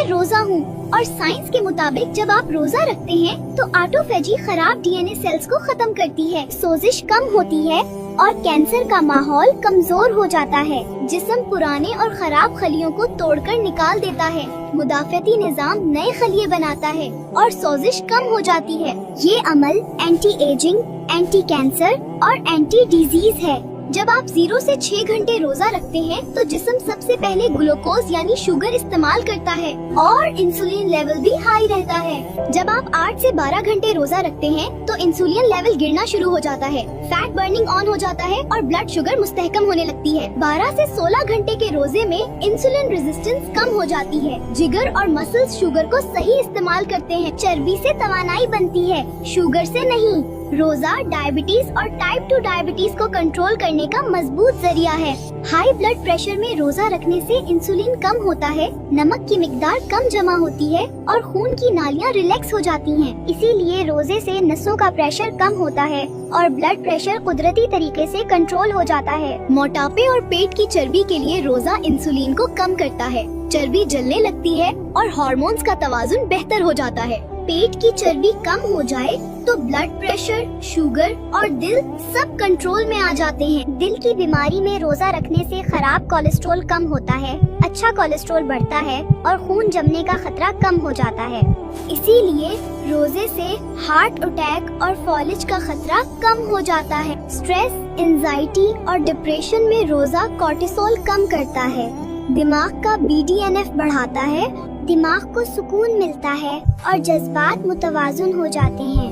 मैं रोजा हूँ और साइंस के मुताबिक जब आप रोजा रखते हैं तो ऑटोफेजी खराब डीएनए सेल्स को खत्म करती है, सोजिश कम होती है और कैंसर का माहौल कमजोर हो जाता है। जिस्म पुराने और खराब खलियों को तोड़कर निकाल देता है, मुदाफ़ती निज़ाम नए खलिए बनाता है और सोजिश कम हो जाती है। ये अमल एंटी एजिंग, एंटी कैंसर और एंटी डिजीज है। जब आप 0 से 6 घंटे रोजा रखते हैं तो जिस्म सबसे पहले ग्लूकोज यानी शुगर इस्तेमाल करता है और इंसुलिन लेवल भी हाई रहता है। जब आप 8 से 12 घंटे रोजा रखते हैं तो इंसुलिन लेवल गिरना शुरू हो जाता है, फैट बर्निंग ऑन हो जाता है और ब्लड शुगर मुस्तहकम होने लगती है। 12 से 16 घंटे के रोजे में इंसुलिन रेजिस्टेंस कम हो जाती है, जिगर और मसल्स शुगर को सही इस्तेमाल करते हैं, चर्बी से तवानाई बनती है, शुगर से नहीं। रोजा डायबिटीज और टाइप 2 डायबिटीज को कंट्रोल करने का मजबूत जरिया है। हाई ब्लड प्रेशर में रोजा रखने से इंसुलिन कम होता है, नमक की मिकदार कम जमा होती है और खून की नालियां रिलैक्स हो जाती हैं। इसीलिए रोजे से नसों का प्रेशर कम होता है और ब्लड प्रेशर कुदरती तरीके से कंट्रोल हो जाता है। मोटापे और पेट की चर्बी के लिए रोजा इंसुलिन को कम करता है, चर्बी जलने लगती है और हार्मोन्स का तवाजुन बेहतर हो जाता है। पेट की चर्बी कम हो जाए तो ब्लड प्रेशर, शुगर और दिल सब कंट्रोल में आ जाते हैं। दिल की बीमारी में रोजा रखने से खराब कोलेस्ट्रॉल कम होता है, अच्छा कोलेस्ट्रॉल बढ़ता है और खून जमने का खतरा कम हो जाता है। इसीलिए रोजे से हार्ट अटैक और फॉलिज का खतरा कम हो जाता है। स्ट्रेस, एंजाइटी और डिप्रेशन में रोजा कोर्टिसोल कम करता है, दिमाग का BDNF बढ़ाता है, दिमाग को सुकून मिलता है और जज्बात मुतवाजुन हो जाते हैं।